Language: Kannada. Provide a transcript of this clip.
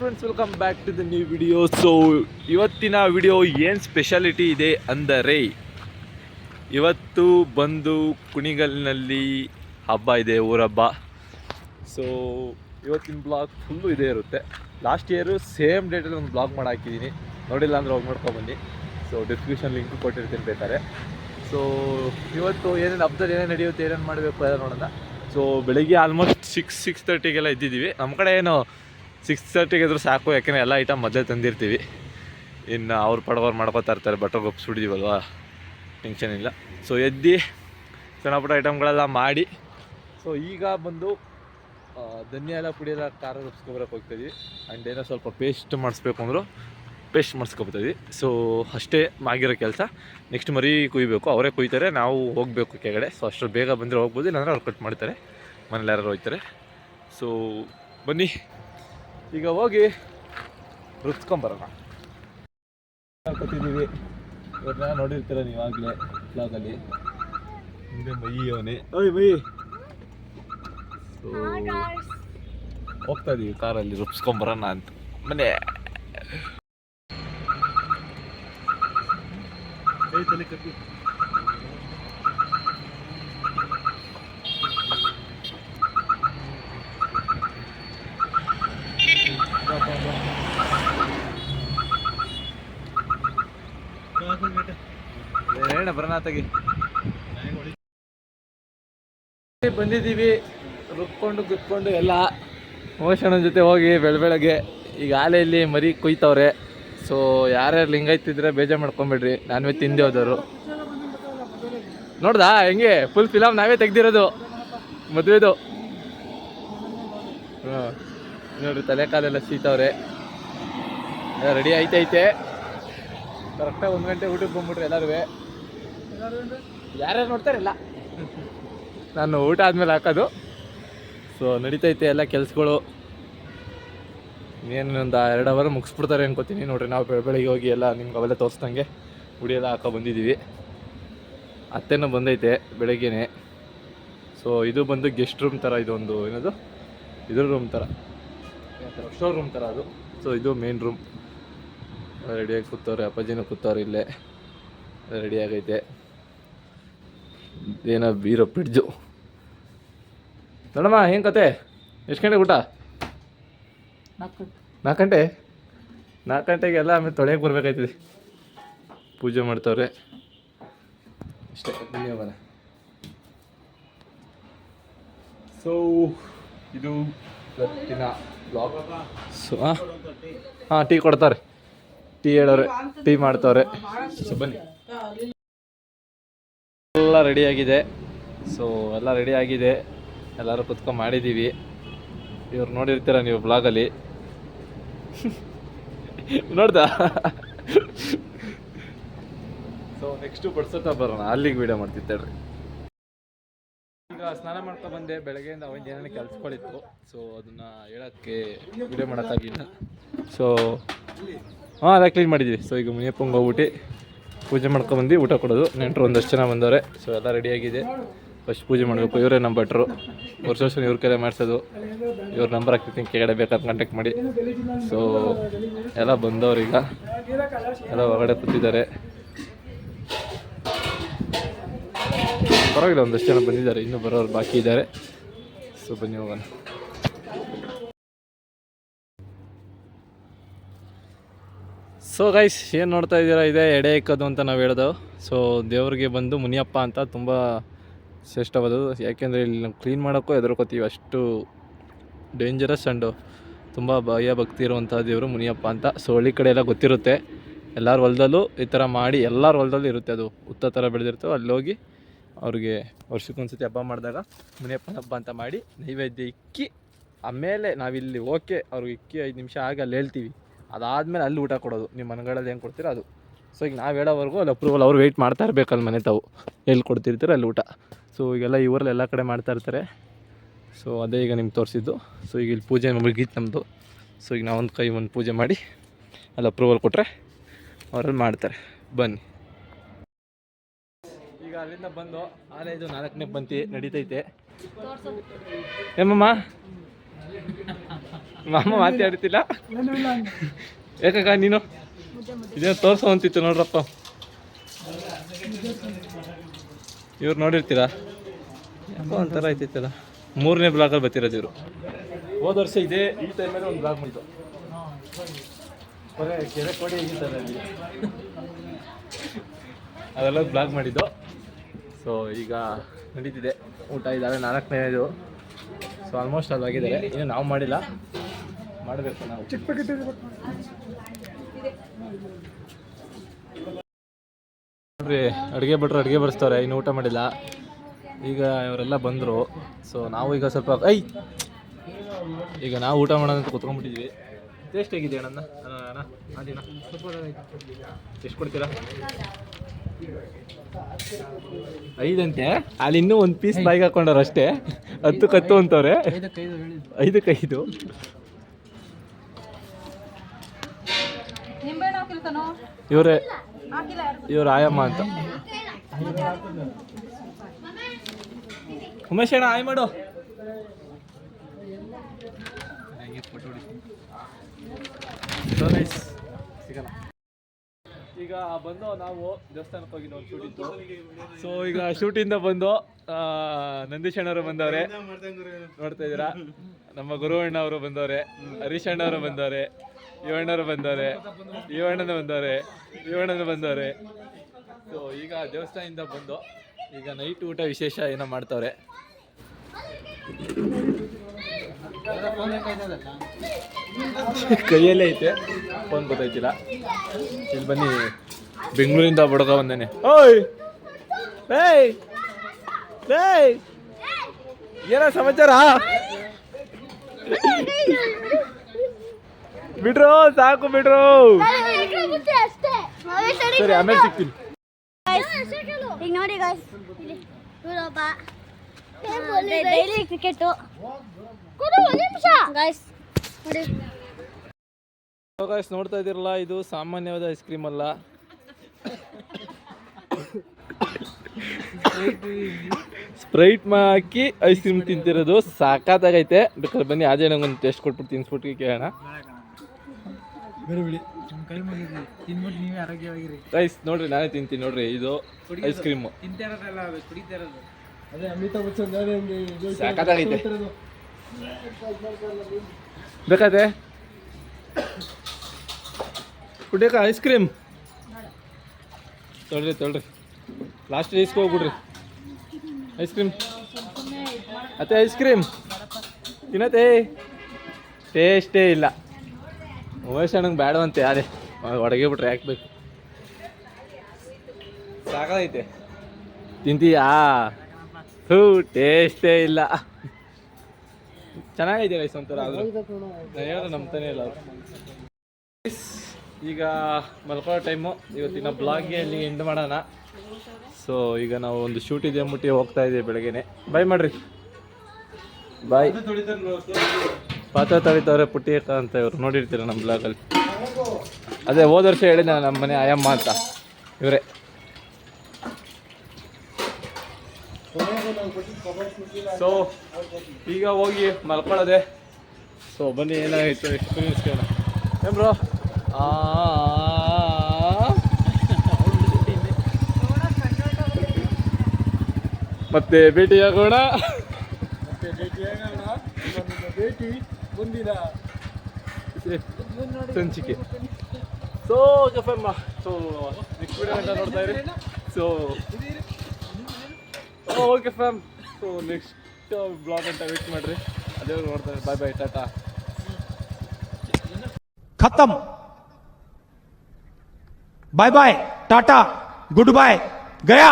Friends, welcome back to the new video. So ಇವತ್ತಿನ ವಿಡಿಯೋ ಏನು ಸ್ಪೆಷಾಲಿಟಿ ಇದೆ ಅಂದರೆ, ಇವತ್ತು ಬಂದು ಕುಣಿಗಲ್ನಲ್ಲಿ ಹಬ್ಬ ಇದೆ, ಊರಬ್ಬ. ಸೊ ಇವತ್ತಿನ ಬ್ಲಾಗ್ ಫುಲ್ಲು ಇದೇ ಇರುತ್ತೆ. ಲಾಸ್ಟ್ ಇಯರು ಸೇಮ್ ಡೇಟಲ್ಲಿ ಒಂದು ಬ್ಲಾಗ್ ಮಾಡಿ ಹಾಕಿದ್ದೀನಿ, ನೋಡಿಲ್ಲ ಅಂದರೆ ಹೋಗಿ ನೋಡ್ಕೊಬನ್ನಿ. ಸೊ ಡಿಸ್ಕ್ರಿಪ್ಷನ್ ಲಿಂಕ್ ಕೊಟ್ಟಿರ್ತೀನಿ ಬೇಕಾದ್ರೆ. ಸೊ ಇವತ್ತು ಏನೇನು ಹಬ್ಬದಲ್ಲಿ ಏನೇನು ನಡೆಯುತ್ತೆ, ಏನೇನು ಮಾಡಬೇಕು ಎಲ್ಲ ನೋಡೋಣ. ಸೊ ಬೆಳಿಗ್ಗೆ ಆಲ್ಮೋಸ್ಟ್ 6:30 ಎದ್ದಿದ್ದೀವಿ. ನಮ್ಮ ಕಡೆ ಏನು 6:30 ಎದ್ರು ಸಾಕು, ಯಾಕೆಂದರೆ ಎಲ್ಲ ಐಟಮ್ ಮೊದಲೇ ತಂದಿರ್ತೀವಿ. ಇನ್ನು ಅವ್ರು ಪಡಗೋರು ಮಾಡ್ಕೋತಾ ಇರ್ತಾರೆ, ಬಟ್ಟೆ ಗೊಪ್ಪಿಸ್ಬಿಟ್ಟಿದ್ದೀವಲ್ವ, ಟೆನ್ಷನ್ ಇಲ್ಲ. ಸೊ ಎದ್ದು ಸಣ್ಣ ಪುಟ್ಟ ಐಟಮ್ಗಳೆಲ್ಲ ಮಾಡಿ, ಸೊ ಈಗ ಬಂದು ಧನಿಯಾ ಎಲ್ಲ ಪುಡಿ ಎಲ್ಲ ಖಾರ ರುಬ್ಸ್ಕೊಬರಕ್ಕೆ ಹೋಗ್ತಾಯಿದ್ವಿ. ಆ್ಯಂಡ್ ಏನೋ ಸ್ವಲ್ಪ ಪೇಸ್ಟ್ ಮಾಡಿಸ್ಬೇಕು ಅಂದರು, ಪೇಸ್ಟ್ ಮಾಡಿಸ್ಕೊಬರ್ತೀವಿ. ಸೊ ಅಷ್ಟೇ ಆಗಿರೋ ಕೆಲಸ. ನೆಕ್ಸ್ಟ್ ಮರಿ ಕುಯ್ಬೇಕು, ಅವರೇ ಕುಯ್ತಾರೆ, ನಾವು ಹೋಗಬೇಕು ಕೆಳಗಡೆ. ಸೊ ಅಷ್ಟು ಬೇಗ ಬಂದರೆ ಹೋಗ್ಬೋದು, ಇಲ್ಲಾಂದರೆ ಅವ್ರು ಕಟ್ ಮಾಡ್ತಾರೆ, ಮನೇಲಿ ಯಾರು ಹೋಗ್ತಾರೆ. ಸೊ ಬನ್ನಿ ಈಗ ಹೋಗಿ ರುಚ್ಕೊಂಬರೋಣ. ಕೂತಿದ್ದೀವಿ, ಇವ್ರನ್ನ ನೋಡಿರ್ತೀರ ನೀವಾಗಲೇ ಬ್ಲಾಗಲ್ಲಿ. ಹಿಂದೆ ಮೈಯವನೇ, ಓಯ್ ಮೈ. ಸೊ ಹೋಗ್ತಾ ಇದೀವಿ ಕಾರಲ್ಲಿ ರುಬ್ಸ್ಕೊಂಬರೋಣ ಅಂತ. ಮನೆ ಹೇಳ ಬರನಾಥಗಿ ಬಂದಿದ್ದೀವಿ. ರುಬ್ಕೊಂಡು ಗುತ್ಕೊಂಡು ಎಲ್ಲ ಮೋಷಣ ಜೊತೆ ಹೋಗಿ ಬೆಳಗ್ಗೆ ಈಗ ಆಲೆಯಲ್ಲಿ ಮರಿ ಕುಯ್ತವ್ರೆ. ಸೊ ಯಾರ್ಯಾರು ಲಿಂಗಾಯ್ತಿದ್ರೆ ಬೇಜಾರು ಮಾಡ್ಕೊಂಬಿಡ್ರಿ, ನಾನ್ ವೆಜ್ ತಿಂದೆ ಹೋದವರು. ನೋಡ್ದಾ ಹೆಂಗೆ ಫುಲ್ ಫಿಲಮ್ ನಾವೇ ತೆಗ್ದಿರೋದು ಮದುವೆದು. ಹಾಂ ನೋಡ್ರಿ, ತಲೆ ಕಾಲೆಲ್ಲ ಸೀತವ್ರೆ, ಎಲ್ಲ ರೆಡಿ ಐತೆ. ಕರೆಕ್ಟಾಗಿ 1 ಗಂಟೆ ಊಟಕ್ಕೆ ಬಂದ್ಬಿಟ್ರಿ ಎಲ್ಲರೂ. ಯಾರ್ಯಾರು ನೋಡ್ತಾರಿಲ್ಲ, ನಾನು ಊಟ ಆದಮೇಲೆ ಹಾಕೋದು. ಸೊ ನಡೀತೈತೆ ಎಲ್ಲ ಕೆಲಸಗಳು. ಇನ್ನೇನು ಒಂದು 2 ಅವರ್ ಮುಗಿಸ್ಬಿಡ್ತಾರೆ ಅನ್ಕೋತೀನಿ. ನೋಡಿರಿ, ನಾವು ಬೆಳಗ್ಗೆ ಹೋಗಿ ಎಲ್ಲ ನಿಮ್ಗೆ ಅವೆಲ್ಲ ತೋರಿಸ್ದಂಗೆ ಹುಡಿ ಎಲ್ಲ ಹಾಕೋ ಬಂದಿದ್ದೀವಿ. ಅತ್ತೆನೂ ಬಂದೈತೆ ಬೆಳಗ್ಗೆನೆ. ಸೊ ಇದು ಬಂದು ಗೆಸ್ಟ್ ರೂಮ್ ಥರ, ಇದೊಂದು ಏನದು ಇದ್ರ ರೂಮ್ ಥರ, ಶೋ ರೂಮ್ ಥರ ಅದು. ಸೊ ಇದು ಮೇನ್ ರೂಮ್. ರೆಡಿಯಾಗಿ ಕೂತವ್ರೆ, ಅಪ್ಪಾಜಿನೂ ಕೂತವ್ರೆ ಇಲ್ಲೇ, ರೆಡಿಯಾಗೈತೆ. ಏನೋ ಬೀರೋ ಫ್ರಿಡ್ಜು. ನೋಡಮ್ಮ ಏನು ಕತೆ, ಎಷ್ಟು ಗಂಟೆಗೆ ಊಟ? 4 ಗಂಟೆ. 4 ಗಂಟೆಗೆಲ್ಲ ಆಮೇಲೆ ತೊಳೆಯಕ್ಕೆ ಬರ್ಬೇಕಾಯ್ತದೆ. ಪೂಜೆ ಮಾಡ್ತವ್ರೆ ಅಷ್ಟೇ. ಧನ್ಯವಾದ. ಸೊ ಇದು ಇವತ್ತಿನ ಬ್ಲಾಗ್. ಸೊ ಹಾಂ ಟೀ ಕೊಡ್ತಾರೆ, ಟೀ ಹೇಳೋರೆ, ಟೀ ಮಾಡ್ತವ್ರೆ. ಸೊ ಬನ್ನಿ, ಎಲ್ಲ ರೆಡಿಯಾಗಿದೆ. ಸೊ ಎಲ್ಲ ರೆಡಿಯಾಗಿದೆ, ಎಲ್ಲರೂ ಕುತ್ಕೊಂಡು ಮಾಡಿದ್ದೀವಿ. ಇವ್ರು ನೋಡಿರ್ತೀರ ನೀವು ಬ್ಲಾಗಲ್ಲಿ, ನೋಡ್ದಾ? ಸೊ ನೆಕ್ಸ್ಟು ಬಡ್ಸೋತ ಬರೋಣ, ಅಲ್ಲಿಗೆ ವೀಡಿಯೋ ಮಾಡ್ತಿದ್ದೇಳ್ರಿ. ಈಗ ಸ್ನಾನ ಮಾಡ್ಕೊಂಡು ಬಂದೆ, ಬೆಳಗ್ಗೆಯಿಂದ ಒಂದು ಏನೇನು ಕೆಲಸಗಳಿತ್ತು. ಸೊ ಅದನ್ನು ಹೇಳೋಕ್ಕೆ ವೀಡಿಯೋ ಮಾಡೋಕ್ಕಾಗಿಲ್ಲ. ಸೊ ಹಾಂ ಎಲ್ಲ ಕ್ಲೀನ್ ಮಾಡಿದ್ದೀವಿ. ಸೊ ಈಗ ಮುನಿಯಪ್ಪಂಗೆ ಹೋಗ್ಬಿಟ್ಟು ಪೂಜೆ ಮಾಡ್ಕೊಂಬಂದು ಊಟ ಕೊಡೋದು. ನೆಂಟರು ಒಂದಷ್ಟು ಜನ ಬಂದವ್ರೆ. ಸೊ ಎಲ್ಲ ರೆಡಿಯಾಗಿದೆ. ಫಸ್ಟ್ ಪೂಜೆ ಮಾಡಬೇಕು. ಇವರೇ ನಮ್ಮ ಭಟ್ರು, ವರ್ಷ ಇವ್ರ ಕೈಲೇ ಮಾಡಿಸೋದು. ಇವ್ರ ನಂಬರ್ ಹಾಕ್ತಿರ್ತೀನಿ, ಕೆಳಗಡೆ ಬೇಕಾದ್ರೆ ಕಾಂಟ್ಯಾಕ್ಟ್ ಮಾಡಿ. ಸೊ ಎಲ್ಲ ಬಂದವ್ರು, ಈಗ ಎಲ್ಲ ಹೊರಗಡೆ ಕೂತಿದ್ದಾರೆ. ಪರವಾಗಿಲ್ಲ, ಒಂದಷ್ಟು ಜನ ಬಂದಿದ್ದಾರೆ, ಇನ್ನೂ ಬರೋರು ಬಾಕಿ ಇದ್ದಾರೆ. ಸೊ ಬನ್ನಿ ಹೋಗೋಣ. ಸೊ ಗೈಸ್, ಏನು ನೋಡ್ತಾ ಇದ್ದೀರಾ, ಇದೆ ಎಡೆ ಇಕ್ಕೋದು ಅಂತ ನಾವು ಹೇಳೋದು. ಸೊ ದೇವ್ರಿಗೆ ಬಂದು ಮುನಿಯಪ್ಪ ಅಂತ ತುಂಬ ಶ್ರೇಷ್ಠವಾದದ್ದು. ಯಾಕೆಂದರೆ ಇಲ್ಲಿ ನಾವು ಕ್ಲೀನ್ ಮಾಡೋಕ್ಕೂ ಹೆದರ್ಕೋತೀವಿ, ಅಷ್ಟು ಡೇಂಜರಸ್ ಆ್ಯಂಡು ತುಂಬ ಭಯ ಭಕ್ತಿ ಇರುವಂಥ ದೇವರು ಮುನಿಯಪ್ಪ ಅಂತ. ಸೊ ಹಳ್ಳಿ ಕಡೆ ಎಲ್ಲ ಗೊತ್ತಿರುತ್ತೆ, ಎಲ್ಲರ ಹೊಲದಲ್ಲೂ ಈ ಥರ ಮಾಡಿ, ಎಲ್ಲರ ಹೊಲದಲ್ಲೂ ಇರುತ್ತೆ. ಅದು ಉತ್ತ ಥರ ಬೆಳೆದಿರ್ತವೆ, ಅಲ್ಲಿ ಹೋಗಿ ಅವ್ರಿಗೆ ವರ್ಷಕ್ಕೊಂದ್ಸತಿ ಹಬ್ಬ ಮಾಡಿದಾಗ ಮುನಿಯಪ್ಪನ ಹಬ್ಬ ಅಂತ ಮಾಡಿ ನೈವೇದ್ಯ ಇಕ್ಕಿ, ಆಮೇಲೆ ನಾವಿಲ್ಲಿ ಓಕೆ ಅವ್ರಿಗೆ ಇಕ್ಕಿ 5 ನಿಮಿಷ ಆಗಿ ಅಲ್ಲಿ ಹೇಳ್ತೀವಿ. ಅದಾದಮೇಲೆ ಅಲ್ಲಿ ಊಟ ಕೊಡೋದು. ನಿಮ್ಮ ಮನೆಗಳಲ್ಲಿ ಏನು ಕೊಡ್ತೀರ ಅದು. ಸೊ ಈಗ ನಾವು ಹೇಳೋವರೆಗೂ ಅಲ್ಲಿ ಅಪ್ರೂವಲ್ ಅವ್ರು ವೆಯ್ಟ್ ಮಾಡ್ತಾ ಇರಬೇಕಲ್ಲಿ, ಮನೆ ತಾವು ಎಲ್ಲಿ ಕೊಡ್ತಿರ್ತೀರ ಅಲ್ಲಿ ಊಟ. ಸೊ ಈಗೆಲ್ಲ ಈ ಊರಲ್ಲಿ ಎಲ್ಲ ಕಡೆ ಮಾಡ್ತಾ ಇರ್ತಾರೆ. ಸೊ ಅದೇ ಈಗ ನಿಮ್ಗೆ ತೋರಿಸಿದ್ದು. ಸೊ ಈಗ ಇಲ್ಲಿ ಪೂಜೆ ಮುಗಿತು ನಮ್ಮದು. ಸೊ ಈಗ ನಾವೊಂದು ಕೈ ಒಂದು ಪೂಜೆ ಮಾಡಿ ಅಲ್ಲಿ ಅಪ್ರೂವಲ್ ಕೊಟ್ಟರೆ ಅವರಲ್ಲಿ ಮಾಡ್ತಾರೆ. ಬನ್ನಿ. ಈಗ ಅಲ್ಲಿಂದ ಬಂದು ಆಲೆ ಇದು 4ನೇ ಬಂತಿ ನಡೀತೈತೆ. ಏಮಮ್ಮ ಮಾಮ ಮಾತಾಡ್ತಿಲ್ಲ ಯಾಕಾಗ ನೀನು ಇದೇನು ತೋರ್ಸೋ ಅಂತಿತ್ತು ನೋಡ್ರಪ್ಪ. ಇವ್ರು ನೋಡಿರ್ತೀರಾ ಯಾಕೋ ಒಂಥರ ಆಯ್ತಿತ್ತಲ್ಲ. 3ನೇ ಬ್ಲಾಗಲ್ಲಿ ಬರ್ತಿರೋದು ಇವರು. ಹೋದ ವರ್ಷ ಇದೆ ಈ ಟೈಮಲ್ಲಿ ಒಂದು ಬ್ಲಾಗ್ ಮಾಡಿದ್ದು. ಬರೀ ಕೆರೆ ಕೋಡಿ ಹೇಗಿತ್ತಲ್ಲ ಅಲ್ಲಿ ಅದೆಲ್ಲ ಬ್ಲಾಗ್ ಮಾಡಿದ್ದು. ಸೊ ಈಗ ನಡೀತಿದೆ ಊಟ. ಇದ್ದಾವೆ 4ನೇದು. ಸೊ ಆಲ್ಮೋಸ್ಟ್ ಅಲ್ಲಿ ಆಗಿದ್ದಾರೆ. ಇನ್ನು ನಾವು ಮಾಡಿಲ್ಲ, ಮಾಡಬೇಕು ನಾವು. ನೋಡ್ರಿ ಅಡುಗೆ ಭಟ್ರು ಅಡುಗೆ ಬಡಿಸ್ತವ್ರೆ, ಇನ್ನು ಊಟ ಮಾಡಿಲ್ಲ. ಈಗ ಇವರೆಲ್ಲ ಬಂದರು. ಸೊ ನಾವು ಈಗ ಸ್ವಲ್ಪ ಈಗ ನಾವು ಊಟ ಮಾಡೋಣ ಅಂತ ಕುತ್ಕೊಂಡ್ಬಿಟ್ಟಿದ್ವಿ. ಟೇಸ್ಟ್ ಹೇಗಿದೆ ಅಣ್ಣ? ಅಣ್ಣ ಎಷ್ಟು ಕೊಡ್ತೀರಾ? 5 ಅಂತೆ. ಅಲ್ಲಿ ಇನ್ನೂ ಒಂದು ಪೀಸ್ ಬಾಯಿಗೆ ಹಾಕೊಂಡವ್ರು ಅಷ್ಟೇ. 10ಕ್ಕೆ 10 ಅಂತವ್ರೆ. 5ಕ್ಕೆ 5. ಇವ್ರ ಆಯಮ್ಮ ಅಂತ. ಉಮೇಶ್ ಅಣ್ಣ ಆಯ್ ಮಾಡು. ಈಗ ಬಂದು ನಾವು ದೇವಸ್ಥಾನಕ್ಕೆ ಹೋಗಿದ್ದು ಒಂದು ಶೂಟಿಂಗ್. ಸೊ ಈಗ ಶೂಟಿಂದ ಬಂದು ನಂದೀಶ್ ಅಣ್ಣವರು ಬಂದವ್ರೆ, ನೋಡ್ತಾ ಇದ್ದೀರಾ. ನಮ್ಮ ಗುರು ಅಣ್ಣವರು ಬಂದವ್ರೆ, ಹರೀಶ್ ಅಣ್ಣವರು ಬಂದವ್ರೆ, ಇವಣ್ಣವರು ಬಂದವ್ರೆ, ಇವಣ್ಣನ ಬಂದವ್ರೆ. ಸೊ ಈಗ ದೇವಸ್ಥಾನದಿಂದ ಬಂದು ಈಗ ನೈಟ್ ಊಟ ವಿಶೇಷ ಏನೋ ಮಾಡ್ತವ್ರೆ. ಕೈಯಲ್ಲೇ ಐತೆ, ಫೋನ್ ಗೊತ್ತಾಯ್ತಿಲ್ಲ. ಇಲ್ಲಿ ಬನ್ನಿ, ಬೆಂಗಳೂರಿಂದ ಬಡಗ ಬಂದೇನೆ. ಓಯ್ ಏಯ್ ಏಯ್ ಏನ ಸಮಾಚಾರ? ಬಿಡ್ರು ಸಾಕು ಬಿಡ್ರು. ಸರಿ ಆಮೇಲೆ ಸಿಗ್ತೀನಿ. ಈಗ ನೋಡಿ ಡೈಲಿ ಕ್ರಿಕೆಟು ಗಾಯ್ಸ್ ನೋಡ್ತಾ ಇದ್ದೀರಲ್ಲ, ಇದು ಸಾಮಾನ್ಯವಾದ ಐಸ್ ಕ್ರೀಮ್ ಅಲ್ಲ. ಸ್ಪ್ರೈಟ್ ಹಾಕಿ ಐಸ್ ಕ್ರೀಮ್ ತಿಂತಿರೋದು ಸಾಕಾಗೈತೆ. ಬೇಕಾದ್ರೆ ಬನ್ನಿ ಆಜೆ ಒಂದು ಟೆಸ್ಟ್ ಕೊಟ್ಬಿಟ್ಟು ತಿನ್ಸ್ಬಿಟ್ಟು ಕೇಳೋಣ. ಗೈಸ್ ನೋಡ್ರಿ, ನಾನೇ ತಿಂತೀನಿ ನೋಡ್ರಿ. ಇದು ಐಸ್ ಕ್ರೀಮು ಸಾಕಾಗೈತೆ. ಬೇಕಾದ್ರೆ ಕುಡಿಯಕ ಐಸ್ ಕ್ರೀಮ್ ತೊಳ್ರಿ ಲಾಸ್ಟ್ ಐಸ್ಗೆ ಹೋಗ್ಬಿಡ್ರಿ. ಐಸ್ ಕ್ರೀಮ್ ಅತ್ತೆ, ಐಸ್ ಕ್ರೀಮ್ ತಿನ್ನತ್ತೆ, ಟೇಸ್ಟೇ ಇಲ್ಲ. ಉಮೇಶ್ ಅಣ್ಣಂಗೆ ಬೇಡವಂತೆ, ಅದೇ ಹೊಡಗೆ ಬಿಟ್ರೆ ಹಾಕ್ಬೇಕು. ಸಾಕಾಗೈತೆ. ತಿಂತೀಯಾ? ಟೇಸ್ಟೇ ಇಲ್ಲ. ಚೆನ್ನಾಗೈತೆ ಗೈಸ್ ಒಂಥರ. ಆದರೂ ನಾನು ಹೇಳೋ ನಂಬ್ತಾನೆ ಇಲ್ಲ ಅವರು. ಈಗ ಮಲ್ಕೊಳ್ಳೋ ಟೈಮು. ಇವತ್ತಿನ ಬ್ಲಾಗ್ಗೆ ಇಲ್ಲಿ ಎಂಡ್ ಮಾಡೋಣ. ಸೊ ಈಗ ನಾವು ಒಂದು ಶೂಟ್ ಇದೆ ಅಂದ್ಬಿಟ್ಟು ಹೋಗ್ತಾ ಇದ್ದೀವಿ ಬೆಳಗ್ಗೆನೆ. ಬಾಯ್ ಮಾಡ್ರಿ, ಬಾಯ್. ಪಾತ್ರ ತೊಳಿತವ್ರೆ ಪುಟ್ಟಿ ಅಂತ ಇವರು ನೋಡಿರ್ತೀರ ನಮ್ಮ ಬ್ಲಾಗಲ್ಲಿ. ಅದೇ ಹೋದ ವರ್ಷ ಹೇಳಿದ್ದೆ ನಮ್ಮ ಮನೆ ಆಯಮ್ಮ ಅಂತ, ಇವರೇ. ಸೊ ಈಗ ಹೋಗಿ ಮಲ್ಕೊಳ್ಳೋದೆ. ಸೊ ಬನ್ನಿ ಏನಾಗಿತ್ತು ಎಕ್ಸ್ಪೀರಿಯನ್ಸ್ ಕೇಳೋಣ. ಏನ್ ಬ್ರೋ? ಮತ್ತೆ ಭೇಟಿಯಾಗೋಣ. ಭೇಟಿ ಮುಂದಿನ ಸಂಚಿಕೆ. ಸೊ ಜಫಮ್ಮ, ಸೊ ನೆಕ್ಸ್ಟ್ ವಿಡಿಯೋ ಅಂತ ನೋಡ್ತಾ ಇರಿ. So okay fam. So next blog ಅಂತ ವೇಟ್ ಮಾಡ್ರಿ. ಅದೇ ನೋಡ್ತಾರೆ. Bye bye, tata. खत्म. Bye bye, tata, goodbye, गया.